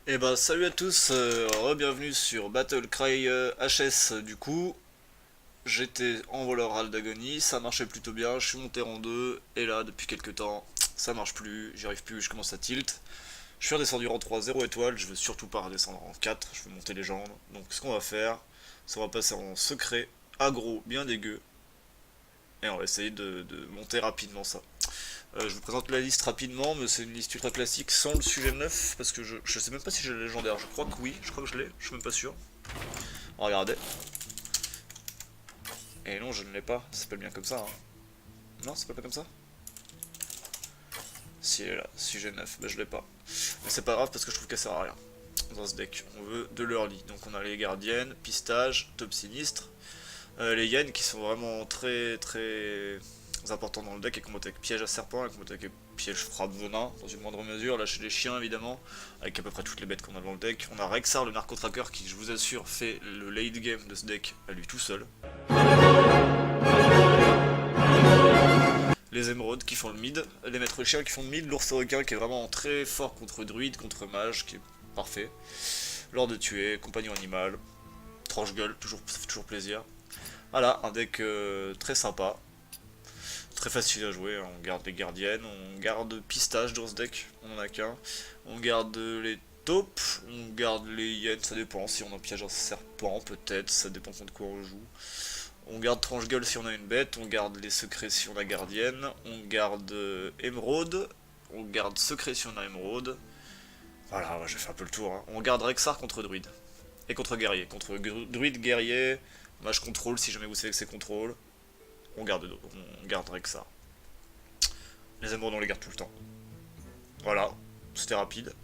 Et bah salut à tous, re-bienvenue sur Battlecry HS. Du coup, j'étais en voleur Hall d'agonie, ça marchait plutôt bien, je suis monté en 2 et là depuis quelques temps, ça marche plus, j'y arrive plus, je commence à tilt. Je suis redescendu en 3 0 étoiles, je veux surtout pas redescendre en 4, je veux monter légende. Donc ce qu'on va faire, c'est qu'on va passer en secret, aggro, bien dégueu, et on va essayer de monter rapidement ça. Je vous présente la liste rapidement, mais c'est une liste ultra classique sans le sujet neuf, parce que je sais même pas si j'ai le légendaire. Je crois que oui, je crois que je l'ai, je suis même pas sûr. Regardez. Et non, je ne l'ai pas, ça s'appelle bien comme ça. Hein. Non, ça s'appelle pas comme ça. Si elle est là, sujet neuf, bah je l'ai pas. Mais c'est pas grave parce que je trouve qu'elle sert à rien. Dans ce deck, on veut de l'early. Donc on a les gardiennes, pistage, top sinistre. Les hyènes qui sont vraiment très importants dans le deck et combattent avec piège à serpent et combattent avec piège frappe venin dans une moindre mesure. Là chez les chiens évidemment, avec à peu près toutes les bêtes qu'on a dans le deck. On a Rexar le narco-tracker qui, je vous assure, fait le late game de ce deck à lui tout seul. Les émeraudes qui font le mid, les maîtres chiens qui font le mid, l'ours requin qui est vraiment très fort contre druide, contre mage, qui est parfait. Lors de tuer, compagnon animal, tranche gueule, toujours, ça fait toujours plaisir. Voilà, un deck très sympa, très facile à jouer. On garde les gardiennes, on garde pistage dans ce deck, on en a qu'un. On garde les taupes, on garde les hyènes, ça dépend. Si on a piège un serpent, peut-être, ça dépend contre quoi on joue. On garde tranche-gueule si on a une bête, on garde les secrets si on a gardienne, on garde émeraude, on garde secret si on a émeraude. Voilà, ouais, j'ai fait un peu le tour. Hein. On garde Rexar contre druide. Et contre guerrier. Contre druide, guerrier, mage contrôle si jamais vous savez que c'est contrôle. On garde Rexar. Les émeraudes on les garde tout le temps. Voilà, c'était rapide.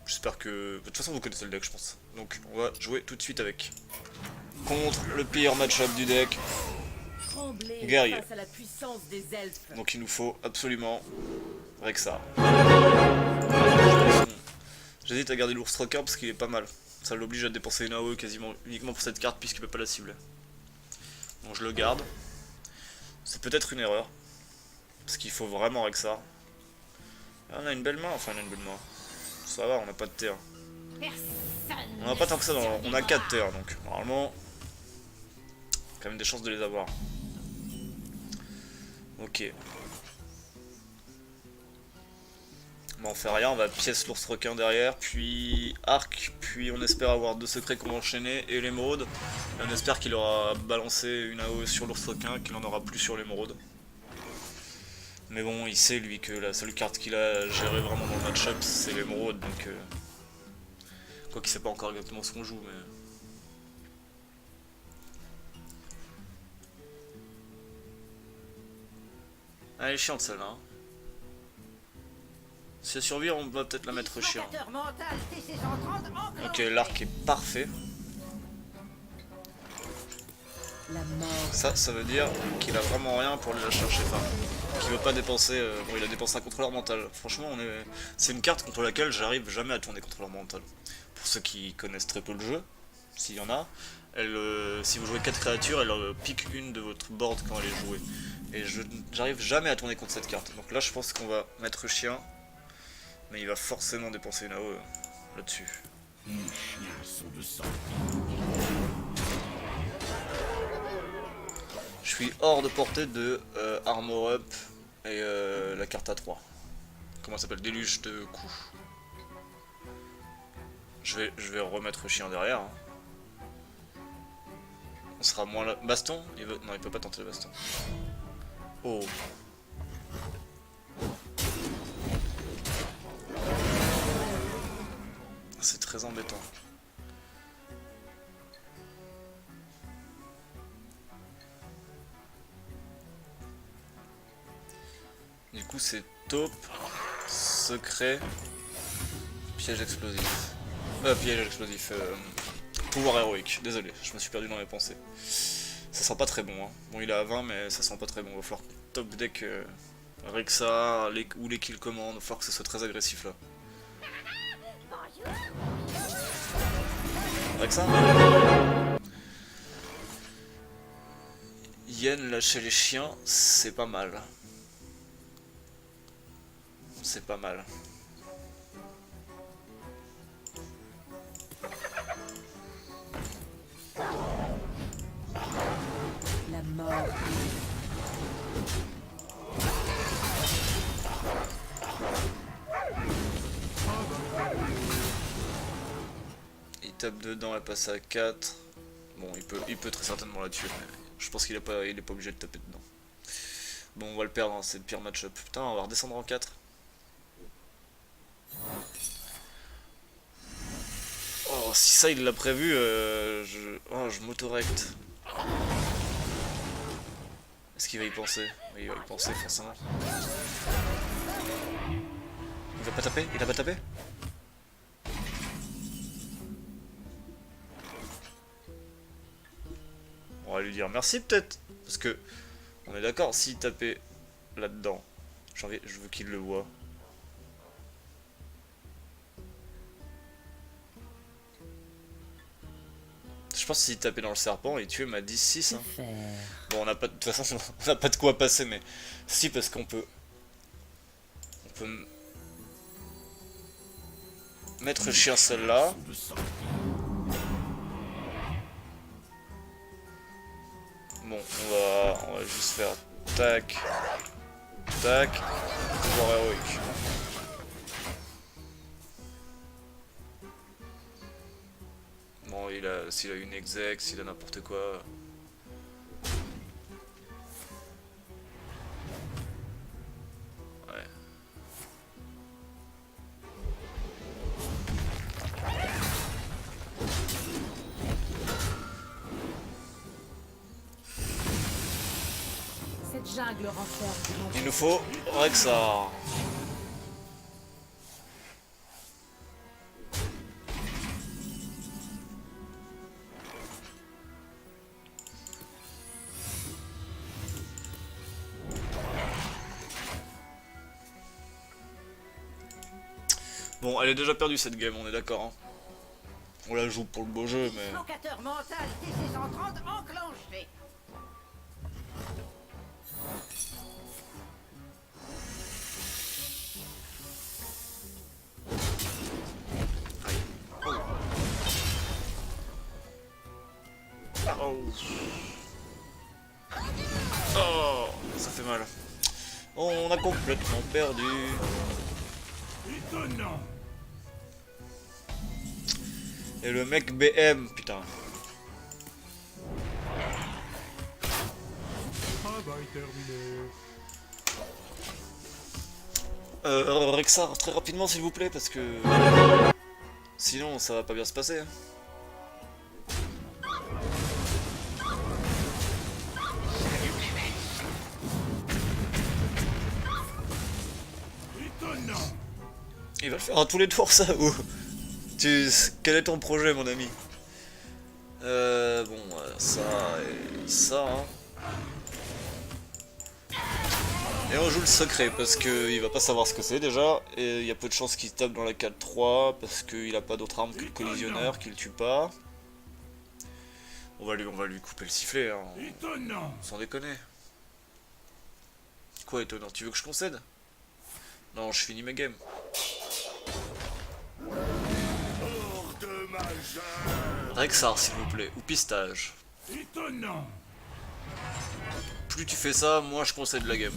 J'espère que... De toute façon vous connaissez le deck je pense. Donc on va jouer tout de suite avec. Contre le pire match-up du deck. Guerrier. Face à la puissance des elfes. Donc il nous faut absolument Rexar. J'hésite à garder l'ours rocker parce qu'il est pas mal. Ça l'oblige à dépenser une AOE quasiment uniquement pour cette carte puisqu'il peut pas la cibler. Donc je le garde. C'est peut-être une erreur. Parce qu'il faut vraiment Rexar. Ah, on a une belle main, enfin on a une belle main. Ça va, on n'a pas de terre. On n'a pas tant que ça, on a 4 terres donc normalement, quand même des chances de les avoir. Ok. Bon, on fait rien, on va pièce l'ours requin derrière, puis arc, puis on espère avoir deux secrets qu'on va enchaîner et l'émeraude. Et on espère qu'il aura balancé une AOE sur l'ours requin, qu'il en aura plus sur l'émeraude. Mais bon, il sait lui que la seule carte qu'il a gérée vraiment dans le match-up c'est l'émeraude, donc quoi qu'il sait pas encore exactement ce qu'on joue, mais... Ah, elle est chiante celle-là. Hein. Si elle survit, on va peut-être la mettre chien. Ok, l'arc est parfait. Ça veut dire qu'il a vraiment rien pour aller la chercher. Enfin, qu'il veut pas dépenser. Bon, il a dépensé un contrôleur mental. Franchement, c'est une carte contre laquelle j'arrive jamais à tourner contrôleur mental. Pour ceux qui connaissent très peu le jeu, s'il y en a, si vous jouez 4 créatures, elle pique une de votre board quand elle est jouée. Et j'arrive jamais à tourner contre cette carte. Donc là, je pense qu'on va mettre chien. Mais il va forcément dépenser une AOE là-dessus. Les chiens sont de sang. Je suis hors de portée de Armor Up et la carte A3. Comment ça s'appelle? Déluge de coups. Je vais remettre le chien derrière. Hein. On sera moins là. Baston non, il peut pas tenter le baston. Oh. C'est très embêtant. Du coup c'est taupe, secret, piège explosif. Piège explosif, pouvoir héroïque, désolé, je me suis perdu dans mes pensées. Ça sent pas très bon, hein. Bon il est à 20 mais ça sent pas très bon, il va falloir top deck Rexar, ou les kills command, il va falloir que ce soit très agressif là. Rexar Yen lâcher les chiens, c'est pas mal. C'est pas mal. tape dedans, elle passe à 4. Bon, il peut très certainement la tuer, mais je pense qu'il est pas obligé de taper dedans. Bon, on va le perdre, hein, c'est le pire match-up. Putain, on va redescendre en 4. Oh, si ça il l'a prévu, je m'autorecte. Est-ce qu'il va y penser? Oui, il va y penser forcément. Il va pas taper? Il a pas tapé? On va lui dire merci peut-être. Parce que, on est d'accord, s'il tapait là-dedans, je veux qu'il le voie. Je pense que s'il tapait dans le serpent, il tuait ma 10-6. Hein. Bon, on n'a pas de toute façon, on n'a pas de quoi passer, mais si, parce qu'on peut. On peut mettre le chien celle-là. Bon, on va juste faire tac, tac, pouvoir héroïque. Bon, s'il a une exec, s'il a n'importe quoi. Ouais. Cette jungle renferme. Il nous faut Rexar. Bon, elle est déjà perdue cette game, on est d'accord. Hein. On la joue pour le beau jeu, mais... Locateur mental DC-130 enclenché. Oh. Oh, ça fait mal. On a complètement perdu. Et le mec BM, putain. Rexar, très rapidement s'il vous plaît, parce que... Sinon ça va pas bien se passer. Hein. Il va le faire à tous les tours ça ou... Quel est ton projet mon ami? Bon, ça et ça. Hein. Et on joue le secret parce qu'il va pas savoir ce que c'est déjà. Et il y a peu de chances qu'il tape dans la 4-3 parce qu'il a pas d'autre arme que le collisionneur qui le tue pas. On va lui couper le sifflet, hein. Sans déconner. Quoi étonnant? Tu veux que je concède? Non, je finis ma game. Rexar s'il vous plaît, ou pistage. Plus tu fais ça, moins je concède la game.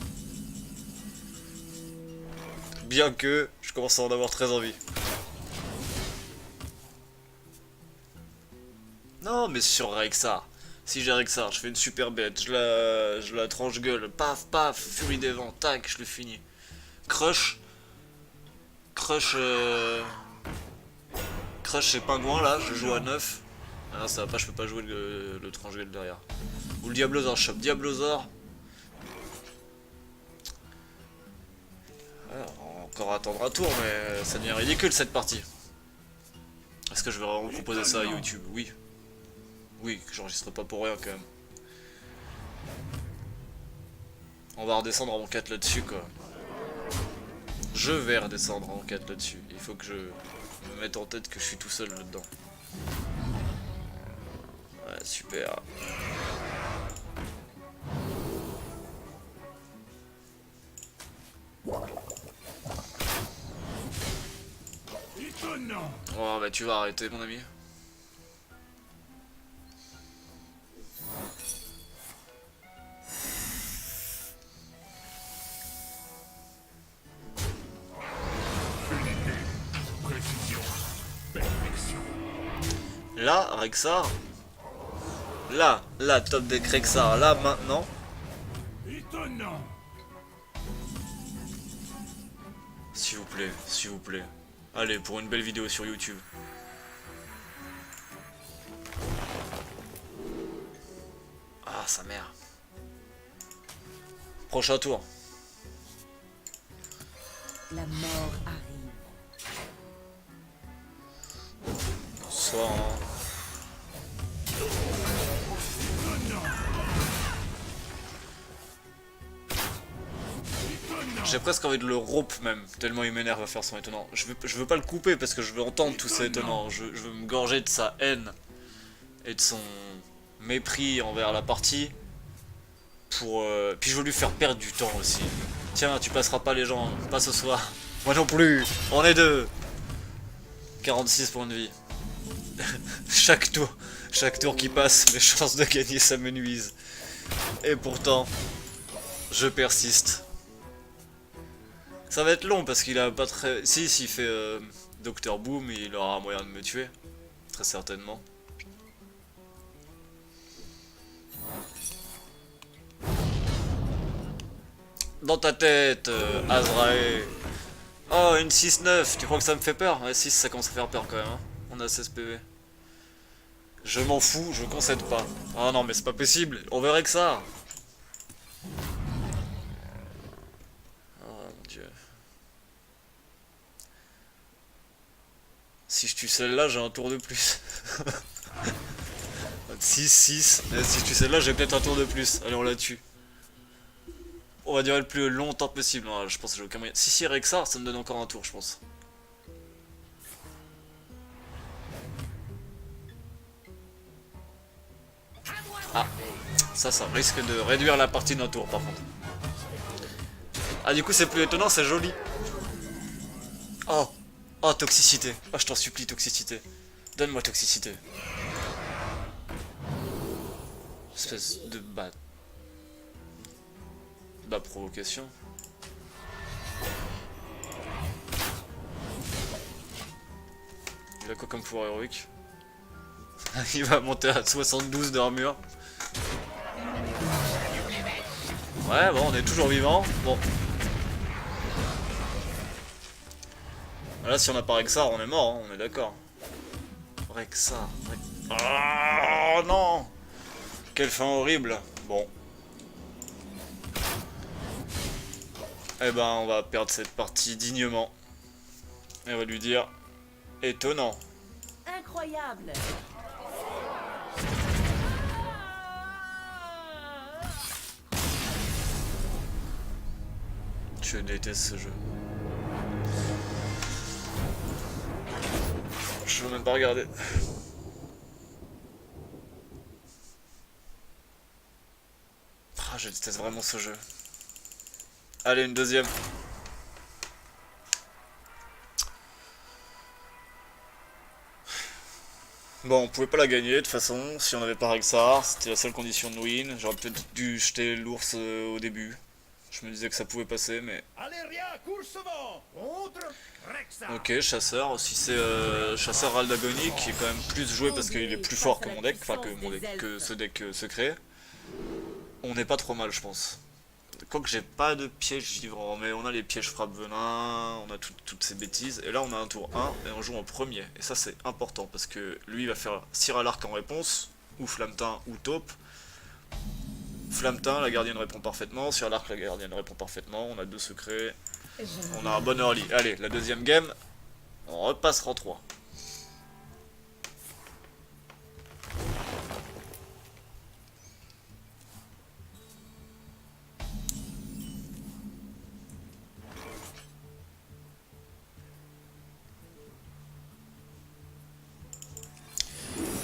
Bien que je commence à en avoir très envie. Non mais sur Rexar. Si j'ai Rexar, je fais une super bête, je la tranche gueule, paf paf, furie des vents, tac, je le finis. Crush chez pingouin là, je joue à 9. Ah ça va pas, je peux pas jouer le tranche gueule derrière. Ou le Diablosaur, je chope Diablosaur. Alors, encore attendre un tour, mais ça devient ridicule cette partie. Est-ce que je vais vraiment proposer ça à YouTube? Oui. Oui, j'enregistre pas pour rien quand même. On va redescendre en 4 là-dessus quoi. Je vais redescendre en 4 là-dessus. Il faut que je me mette en tête que je suis tout seul là-dedans. Ouais, super. Oh bah tu vas arrêter mon ami. Là, Rexar. Là, top deck Rexar. Là, maintenant. Étonnant. S'il vous plaît, s'il vous plaît. Allez, pour une belle vidéo sur YouTube. Ah, sa mère. Prochain tour. La mort arrive. Bonsoir. Hein. J'ai presque envie de le rope même, tellement il m'énerve à faire son étonnant. Je veux pas le couper parce que je veux entendre tout ça étonnant. Je veux me gorger de sa haine et de son mépris envers la partie. Puis je veux lui faire perdre du temps aussi. Tiens, tu passeras pas les gens, pas ce soir. Moi non plus, on est deux. 46 points de vie. chaque tour qui passe, mes chances de gagner ça me nuisent. Et pourtant, je persiste. Ça va être long parce qu'il a pas très... Si, s'il fait Dr Boom, il aura moyen de me tuer. Très certainement. Dans ta tête, Azrael. Oh, une 6-9, tu crois que ça me fait peur? Ouais, 6, ça commence à faire peur quand même. Hein. On a 16 PV. Je m'en fous, je concède pas. Ah non, mais c'est pas possible, on verrait que ça. Oh mon dieu. Si je tue celle-là, j'ai un tour de plus. 6, 6. Si je tue celle-là, j'ai peut-être un tour de plus. Allez, on la tue. On va durer le plus longtemps possible. Non, je pense que j'ai aucun moyen. Si Rexar, ça me donne encore un tour, je pense. Ah, ça risque de réduire la partie d'un tour par contre. Ah, du coup, c'est plus étonnant, c'est joli. Oh, oh, toxicité. Oh, je t'en supplie, toxicité. Donne-moi toxicité. Espèce de bas. Bas provocation. Il a quoi comme pouvoir héroïque? Il va monter à 72 d'armure. Ouais, bon, on est toujours vivant. Bon. Là, si on a pas Rexar, on est mort, hein, on est d'accord. Rexar. Oh non! Quelle fin horrible. Bon. Eh ben, on va perdre cette partie dignement. Et on va lui dire... Étonnant. Incroyable. Je déteste ce jeu. Je veux même pas regarder. Ah, je déteste vraiment ce jeu. Allez, une deuxième. Bon, on pouvait pas la gagner de toute façon, si on avait pas Rexar, c'était la seule condition de win. J'aurais peut-être dû jeter l'ours au début. Je me disais que ça pouvait passer, mais... Aléria, course-vent contre Rexar. Ok, chasseur, aussi c'est chasseur Aldagoni qui est quand même plus joué parce qu'il est plus fort que mon deck, enfin que mon deck, que ce deck secret. On n'est pas trop mal, je pense. Quoique j'ai pas de piège givrant, mais on a les pièges frappe venin, on a toutes ces bêtises. Et là on a un tour 1 et on joue en premier. Et ça c'est important parce que lui il va faire Cire à l'arc en réponse, ou Flammetin ou Taupe. Flammetin, la gardienne répond parfaitement, Cire à l'arc, la gardienne répond parfaitement, on a deux secrets. On a un bon early. Allez, la deuxième game, on repassera en 3.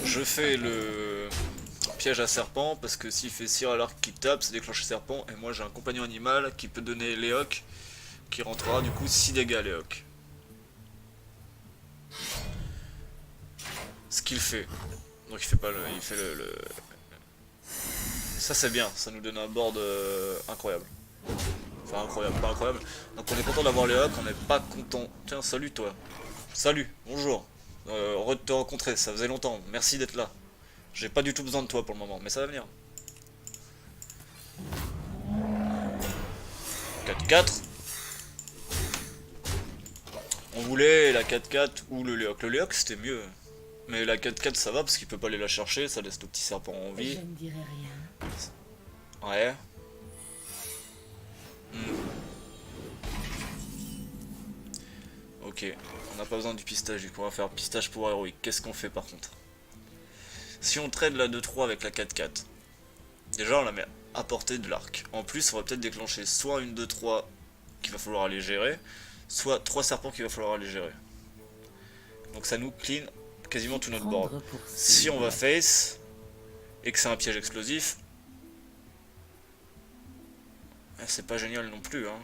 Je fais le piège à serpent parce que s'il fait Cire à l'arc qui tape, ça déclenche serpent. Et moi j'ai un compagnon animal qui peut donner Léoc qui rentrera du coup 6 dégâts Léoc. Ce qu'il fait. Donc il fait pas le. Il fait le... Ça c'est bien, ça nous donne un board incroyable. Enfin incroyable, pas incroyable. Donc on est content d'avoir Léoc, on n'est pas content. Tiens, salut toi. Salut, bonjour. Heureux de te rencontrer, ça faisait longtemps. Merci d'être là. J'ai pas du tout besoin de toi pour le moment, mais ça va venir. 4-4. On voulait la 4-4 ou le Léoc. Le Léoc c'était mieux. Mais la 4-4 ça va parce qu'il peut pas aller la chercher, ça laisse le petit serpent en vie. Je ne dirai rien. Ouais. Ok, on n'a pas besoin du pistage, du coup on va faire pistage pour héroïque. Qu'est-ce qu'on fait par contre? Si on trade la 2-3 avec la 4-4, déjà on la met à portée de l'arc. En plus on va peut-être déclencher soit une 2-3 qu'il va falloir aller gérer, soit 3 serpents qu'il va falloir aller gérer. Donc ça nous clean quasiment tout notre board. Si on va face, et que c'est un piège explosif, c'est pas génial non plus hein.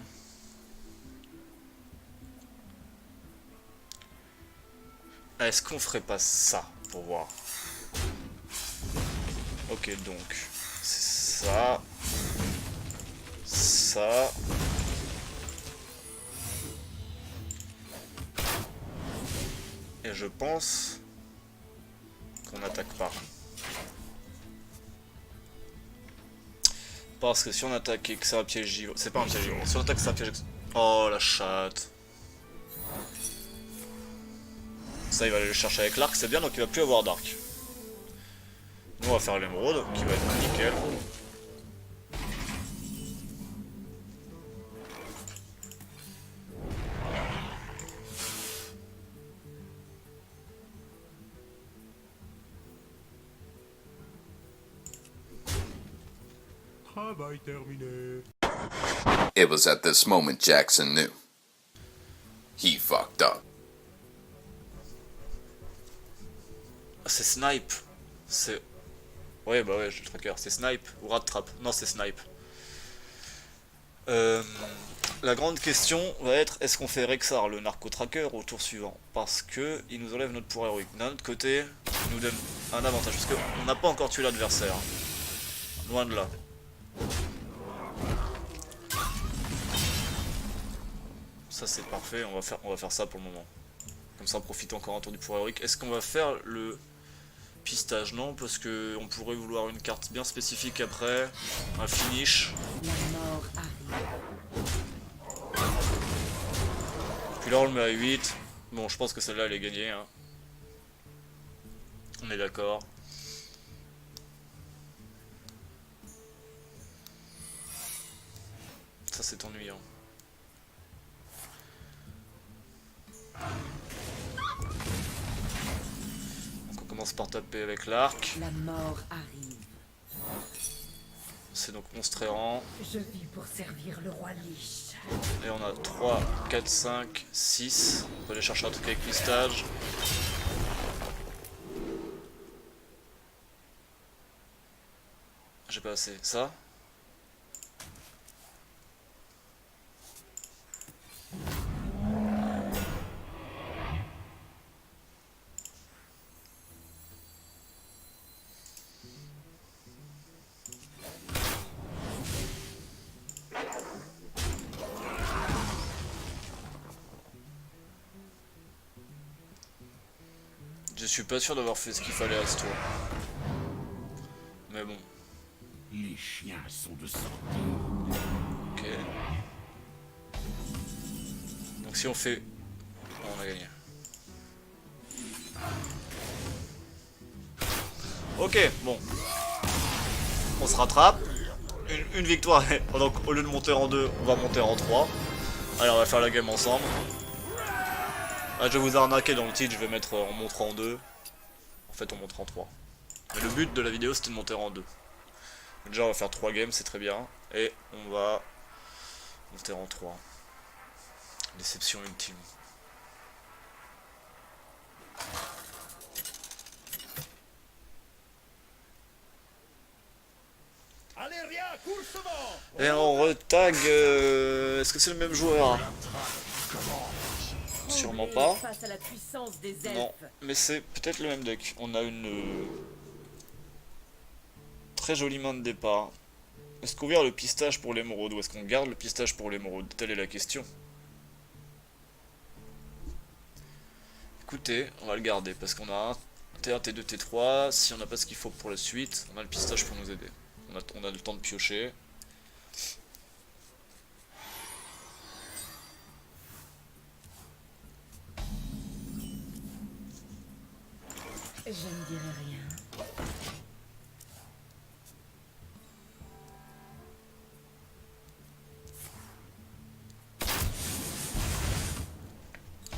Est-ce qu'on ferait pas ça pour voir? Ok donc ça, ça, et je pense qu'on n'attaque pas. Parce que si on attaque et que c'est un piège givre, c'est pas un piège givre, si on attaque c'est un piège. Oh la chatte. Ça il va aller le chercher avec l'arc, c'est bien donc il va plus avoir d'arc. Nous on va faire l'émeraude qui va être nickel. Travail terminé. It was at this moment Jackson knew. He fucked up. C'est snipe. C'est... Ouais bah ouais j'ai le tracker. C'est snipe ou rat trap. Non c'est snipe. La grande question va être est-ce qu'on fait Rexar le narco-tracker au tour suivant? Parce que il nous enlève notre pouvoir héroïque. D'un autre côté, il nous donne un avantage. Parce qu'on n'a pas encore tué l'adversaire. Loin de là. Ça c'est parfait, on va faire ça pour le moment. Comme ça on profite encore un tour du pouvoir héroïque. Est-ce qu'on va faire le pistage? Non, parce que on pourrait vouloir une carte bien spécifique après. Un finish. La mort arrive. Puis là on le met à 8. Bon je pense que celle-là elle est gagnée hein. On est d'accord. Ça c'est ennuyant. Donc on commence par taper avec l'arc. La mort arrive. C'est donc monstre errant. Je vis pour servir le roi Lich. Et on a 3, 4, 5, 6. On peut aller chercher un truc avec pistage. J'ai pas assez. Ça? Je suis pas sûr d'avoir fait ce qu'il fallait à ce tour. Mais bon. Les chiens sont de santé. Ok. Donc si on fait... On a gagné. Ok, bon. On se rattrape. Une victoire. Donc au lieu de monter en 2, on va monter en 3. Allez, on va faire la game ensemble. Ah, je vais vous arnaquer dans le titre, je vais mettre on montre en 2. En fait on montre en 3. Mais le but de la vidéo c'était de monter en 2. Déjà on va faire 3 games, c'est très bien. Et on va monter en 3. Déception ultime. Allez, rien, course vent. Et on retag... Est-ce que c'est le même joueur? Sûrement pas. Face à la puissance des Non, elfes. mais c'est peut-être le même deck. On a une très jolie main de départ. Est-ce qu'on vire le pistage pour l'émeraude ou est-ce qu'on garde le pistage pour l'émeraude? Telle est la question. Écoutez, on va le garder parce qu'on a un T1, T2, T3. Si on n'a pas ce qu'il faut pour la suite, on a le pistache pour nous aider. On a le temps de piocher. Je ne dirai rien.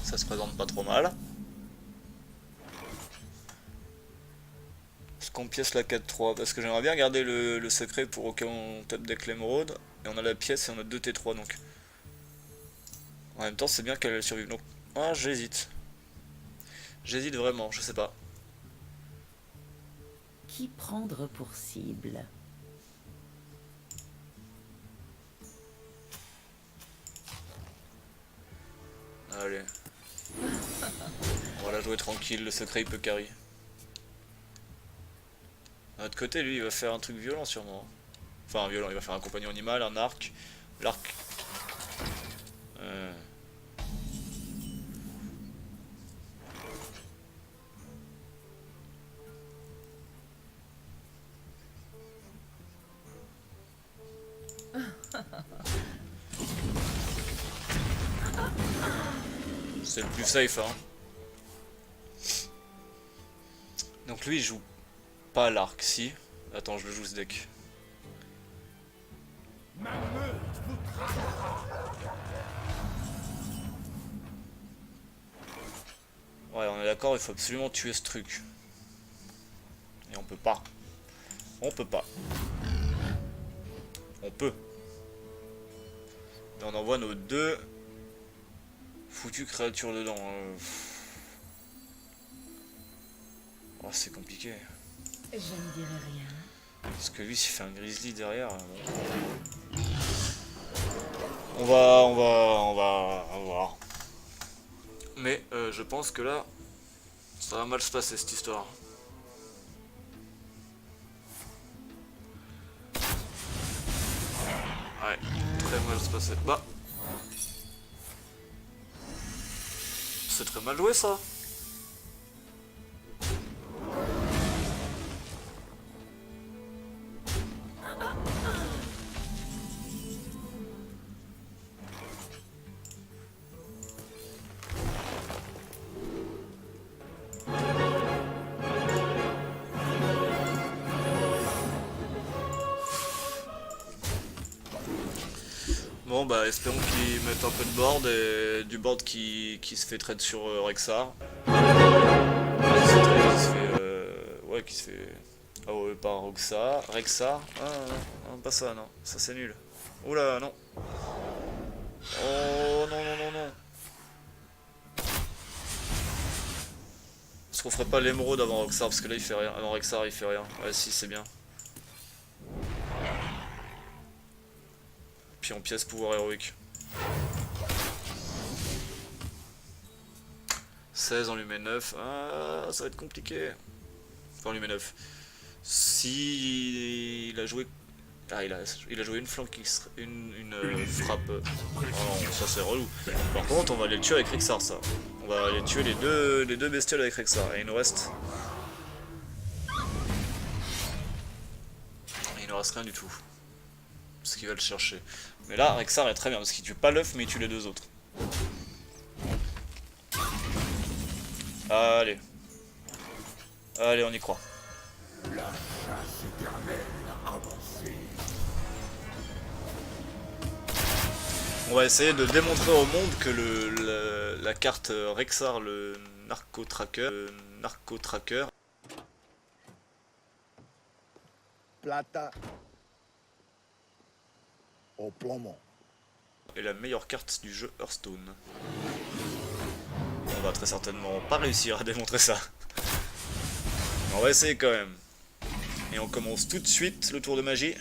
Ça se présente pas trop mal. Est-ce qu'on pièce la 4-3? Parce que j'aimerais bien garder le secret pour au cas où on tape deck l'émeraude. Et on a la pièce et on a 2 T3 donc. En même temps c'est bien qu'elle survive. Donc, ah, j'hésite. J'hésite vraiment, je sais pas. Qui prendre pour cible? Allez. On va la jouer tranquille, le secret il peut carry. De l'autre côté, lui, il va faire un truc violent sûrement. Enfin, violent, il va faire un compagnon animal, un arc. L'arc. C'est le plus safe, hein. Donc lui, il joue pas l'arc, si. Attends, je le joue ce deck. Ouais, on est d'accord, il faut absolument tuer ce truc. Et on peut pas. On peut pas. On peut. Et on envoie nos 2 foutues créatures dedans. Oh, c'est compliqué. Je ne dirai rien. Parce que lui, s'il fait un grizzly derrière... On va voir. Mais je pense que là, ça va mal se passer cette histoire. Ouais, très mal se passer. Bah, c'est très mal joué ça. Bon bah espérons qu'ils mettent un peu de board et du board qui se fait trade sur Rexar. Qui se fait ouais qui se fait. Ah ouais pas Rexar. Rexar. Ah, pas ça non. Ça c'est nul. Oula non. Oh non non non non. Est-ce qu'on ferait pas l'émeraude avant Rexar parce que là il fait rien. Avant Rexar il fait rien. Ouais si c'est bien. Puis en pièce pouvoir héroïque. 16, on lui met 9. Ah, ça va être compliqué. Enfin, on lui met 9. Si il a joué. Ah, il a joué une flanque, une frappe. Oh non, ça c'est relou. Par contre, on va les tuer avec Rexar, ça. On va aller tuer les deux bestioles avec Rexar. Et il nous reste. Il nous reste rien du tout. Ce qu'il va le chercher. Mais là, Rexar est très bien parce qu'il tue pas l'œuf, mais il tue les 2 autres. Allez. Allez, on y croit. La chasse éternelle a avancé. On va essayer de démontrer au monde que la carte Rexar, le narco-tracker, Plata au plomo. est la meilleure carte du jeu Hearthstone. On va très certainement pas réussir à démontrer ça. Mais on va essayer quand même. Et on commence tout de suite le tour de magie.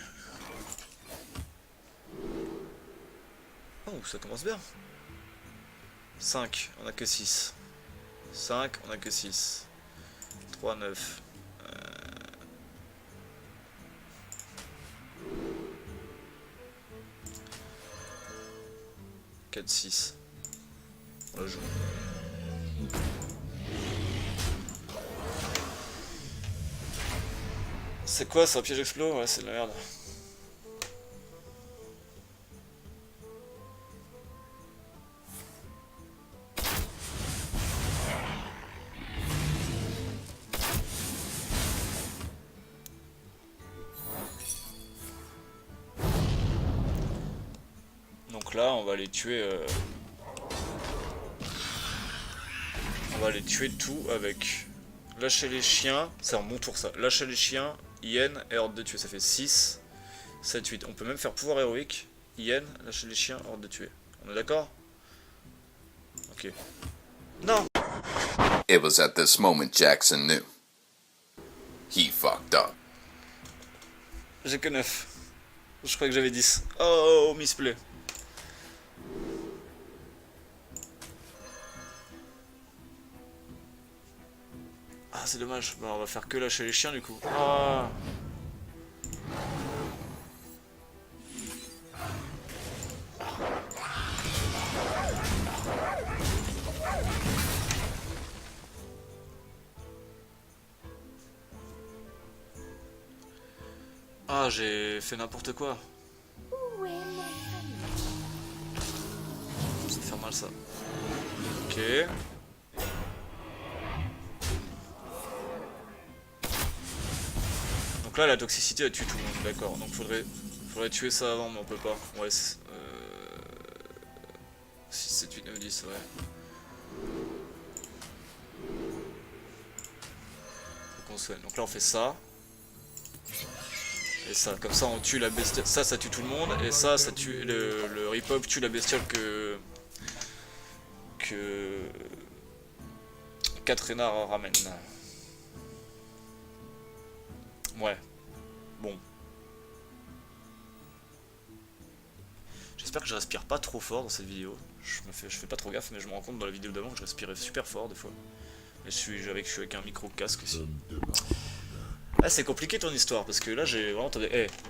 Oh, ça commence bien. 5, on a que 6. 5, on a que 6. 3, 9. 4, 6. On la joue. C'est quoi, c'est un piège explo? Ouais, c'est de la merde. Donc là, on va les tuer. On va les tuer tout avec lâcher les chiens. C'est en mon tour ça. Lâcher les chiens, Yen et ordre de tuer. Ça fait 6, 7, 8. On peut même faire pouvoir héroïque. Yen, lâcher les chiens, ordre de tuer. On est d'accord? Ok. Non! It was at this moment Jackson knew. He fucked up. J'ai que 9. Je croyais que j'avais 10. Oh, misplay. Ah, c'est dommage. Bon, on va faire que lâcher les chiens du coup. Ah. Ah, j'ai fait n'importe quoi. Ça fait mal ça. Ok. Donc là, la toxicité elle tue tout le monde, d'accord. Donc faudrait tuer ça avant, mais on peut pas. Ouais, 6, 7, 8, 9, 10, ouais. Faut qu'on soigne. Donc là, on fait ça. Et ça, comme ça on tue la bestiole. Ça tue tout le monde. Et ça tue. Le rip-hop tue la bestiole que Katrina ramène. Ouais. Bon. J'espère que je respire pas trop fort dans cette vidéo. Je fais pas trop gaffe, mais je me rends compte dans la vidéo d'avant que je respirais super fort des fois. Et je suis avec un micro casque ici. Ah, c'est compliqué ton histoire, parce que là j'ai vraiment...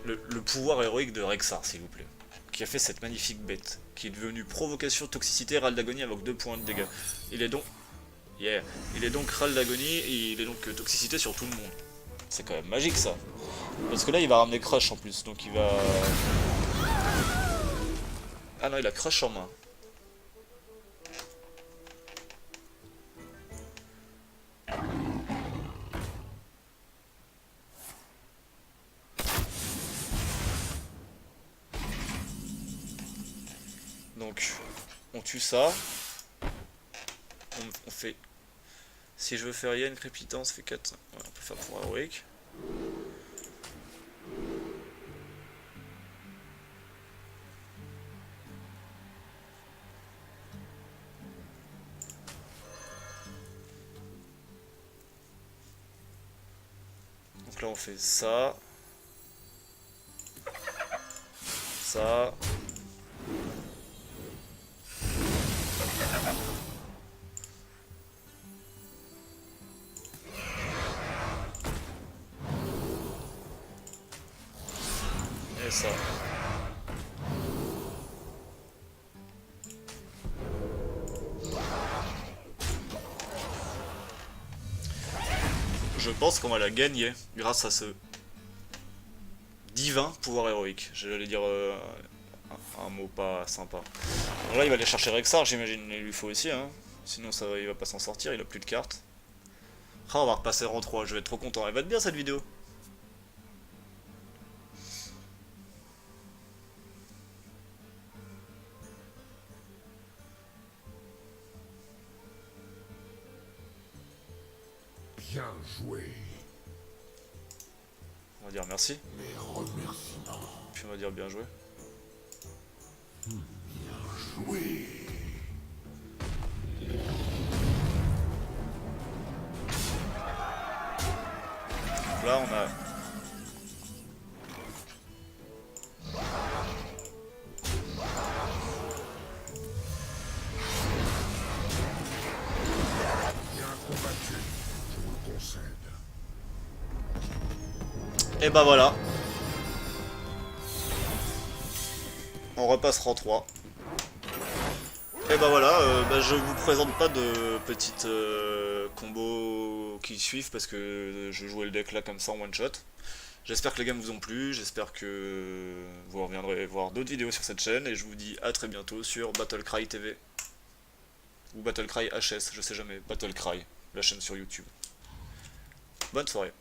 le pouvoir héroïque de Rexxar, s'il vous plaît. Qui a fait cette magnifique bête. Qui est devenue provocation, toxicité, râle d'agonie avec 2 points de dégâts. Il est donc... Yeah. Il est donc râle d'agonie, et il est donc toxicité sur tout le monde. C'est quand même magique ça. Parce que là il va ramener Crush en plus, donc il va... Ah non, il a Crush en main. Donc, on tue ça. On fait... Si je veux faire Yen, crépitant, ça fait 4. Ouais, on peut faire pour héroïque. Donc là, on fait ça. Ça. Et ça. Je pense qu'on va la gagner grâce à ce divin pouvoir héroïque. J'allais dire un mot pas sympa. Donc là il va aller chercher Rexxar, j'imagine, il lui faut aussi, hein. Sinon il va pas s'en sortir, il a plus de cartes. Ah, on va repasser en 3, je vais être trop content. Elle va être bien cette vidéo. Bien joué. On va dire merci. Mes remerciements. Puis on va dire bien joué. Joué. Donc là on a... Bien combattu. Je vous le concède. Et bah voilà. On repassera en 3. Et bah voilà, je vous présente pas de petites combos qui suivent parce que je jouais le deck là comme ça en one shot. J'espère que les games vous ont plu, j'espère que vous reviendrez voir d'autres vidéos sur cette chaîne et je vous dis à très bientôt sur Battlecry TV. Ou Battlecry HS, je sais jamais, Battlecry, la chaîne sur YouTube. Bonne soirée.